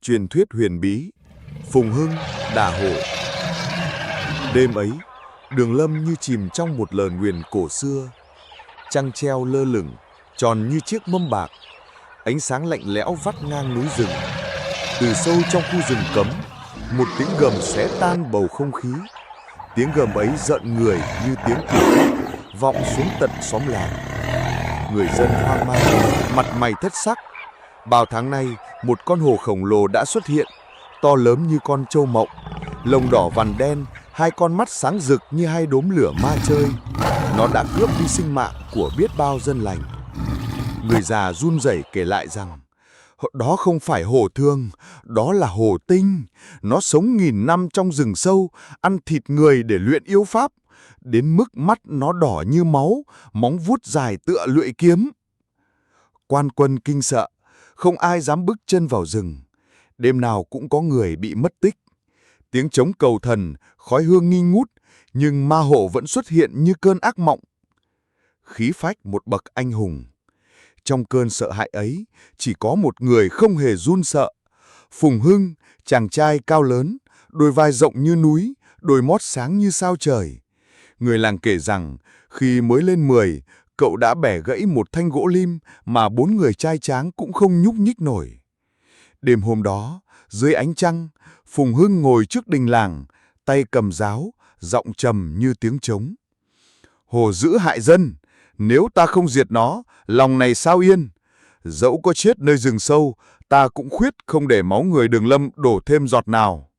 Truyền thuyết huyền bí, Phùng Hưng, đả hổ. Đêm ấy, đường lâm như chìm trong một lời nguyền cổ xưa. Trăng treo lơ lửng, tròn như chiếc mâm bạc. Ánh sáng lạnh lẽo vắt ngang núi rừng. Từ sâu trong khu rừng cấm, một tiếng gầm xé tan bầu không khí. Tiếng gầm ấy rợn người như tiếng kêu khóc vọng xuống tận xóm làng. Người dân hoang mang, mặt mày thất sắc. Bao tháng nay, một con hổ khổng lồ đã xuất hiện, to lớn như con trâu mộng, lông đỏ vằn đen, hai con mắt sáng rực như hai đốm lửa ma chơi. Nó đã cướp đi sinh mạng của biết bao dân lành. Người già run rẩy kể lại rằng, đó không phải hổ thường, đó là hổ tinh. Nó sống nghìn năm trong rừng sâu, ăn thịt người để luyện yêu pháp. Đến mức mắt nó đỏ như máu, móng vuốt dài tựa lưỡi kiếm. Quan quân kinh sợ, không ai dám bước chân vào rừng. Đêm nào cũng có người bị mất tích. Tiếng trống cầu thần, khói hương nghi ngút, nhưng ma hổ vẫn xuất hiện như cơn ác mộng. Khí phách một bậc anh hùng. Trong cơn sợ hãi ấy, chỉ có một người không hề run sợ. Phùng Hưng, chàng trai cao lớn, đôi vai rộng như núi, đôi mót sáng như sao trời. Người làng kể rằng, khi mới lên 10, cậu đã bẻ gãy một thanh gỗ lim mà 4 người trai tráng cũng không nhúc nhích nổi. Đêm hôm đó, dưới ánh trăng, Phùng Hưng ngồi trước đình làng, tay cầm giáo, giọng trầm như tiếng trống. Hổ dữ hại dân, nếu ta không diệt nó, lòng này sao yên. Dẫu có chết nơi rừng sâu, ta cũng khuyết không để máu người Đường Lâm đổ thêm giọt nào.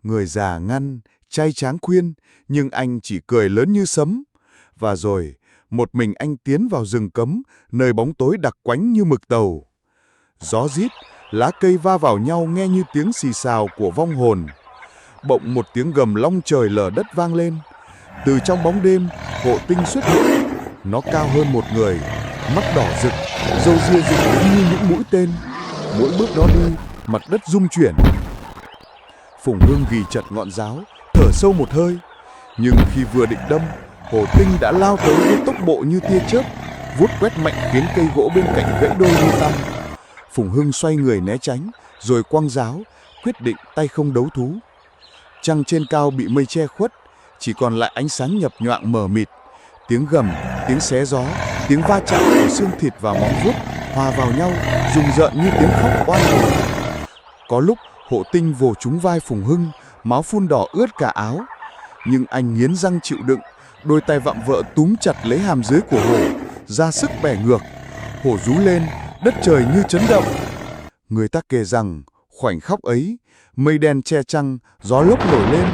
Người già ngăn, trai tráng khuyên, nhưng anh chỉ cười lớn như sấm. Và rồi, một mình anh tiến vào rừng cấm, nơi bóng tối đặc quánh như mực tàu. Gió rít, lá cây va vào nhau nghe như tiếng xì xào của vong hồn. Bỗng một tiếng gầm long trời lở đất vang lên. Từ trong bóng đêm, hổ tinh xuất hiện. Nó cao hơn một người, mắt đỏ rực, râu ria dựng đứng như những mũi tên. Mỗi bước đó đi, mặt đất rung chuyển. Phùng Hưng ghì chặt ngọn giáo, thở sâu một hơi. Nhưng khi vừa định đâm, hổ tinh đã lao tới với tốc độ như tia chớp, vuốt quét mạnh khiến cây gỗ bên cạnh gãy đôi như tăm. Phùng Hưng xoay người né tránh, rồi quăng giáo, quyết định tay không đấu thú. Trăng trên cao bị mây che khuất, chỉ còn lại ánh sáng nhập nhoạng mờ mịt. Tiếng gầm, tiếng xé gió, tiếng va chạm của xương thịt và móng vuốt hòa vào nhau, rùng rợn như tiếng khóc oan hồn. Có lúc hổ tinh vồ trúng vai Phùng Hưng, máu phun đỏ ướt cả áo. Nhưng anh nghiến răng chịu đựng, đôi tay vạm vỡ túm chặt lấy hàm dưới của hổ, ra sức bẻ ngược. Hổ rú lên, đất trời như chấn động. Người ta kể rằng, khoảnh khắc ấy, mây đen che trăng, gió lốc nổi lên,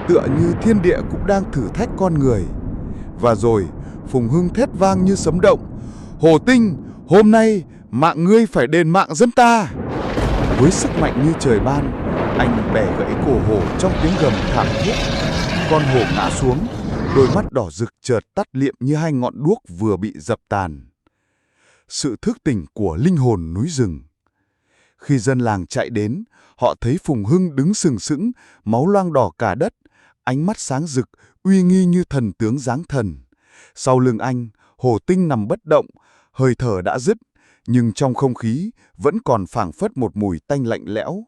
tựa như thiên địa cũng đang thử thách con người. Và rồi, Phùng Hưng thét vang như sấm động. Hổ tinh, hôm nay, mạng ngươi phải đền mạng dân ta. Với sức mạnh như trời ban, anh bẻ gãy cổ hổ trong tiếng gầm thảm thiết. Con hổ ngã xuống, đôi mắt đỏ rực chợt tắt liệm như hai ngọn đuốc vừa bị dập tàn. Sự thức tỉnh của linh hồn núi rừng. Khi dân làng chạy đến, họ thấy Phùng Hưng đứng sừng sững, máu loang đỏ cả đất, ánh mắt sáng rực, uy nghi như thần tướng giáng thần. Sau lưng anh, hổ tinh nằm bất động, hơi thở đã dứt, nhưng trong không khí vẫn còn phảng phất một mùi tanh lạnh lẽo.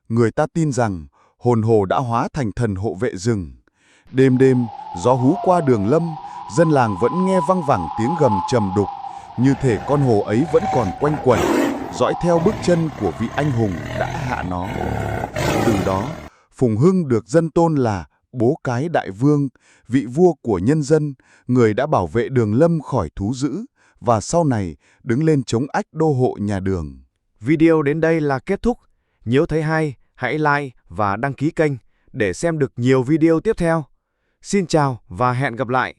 Người ta tin rằng hồn hổ đã hóa thành thần hộ vệ rừng. Đêm đêm, gió hú qua đường lâm, dân làng vẫn nghe văng vẳng tiếng gầm trầm đục, như thể con hổ ấy vẫn còn quanh quẩn, dõi theo bước chân của vị anh hùng đã hạ nó. Từ đó, Phùng Hưng được dân tôn là bố cái đại vương, vị vua của nhân dân, người đã bảo vệ Đường Lâm khỏi thú dữ, và sau này đứng lên chống ách đô hộ nhà Đường. Video đến đây là kết thúc. Nếu thấy hay, hãy like và đăng ký kênh để xem được nhiều video tiếp theo. Xin chào và hẹn gặp lại!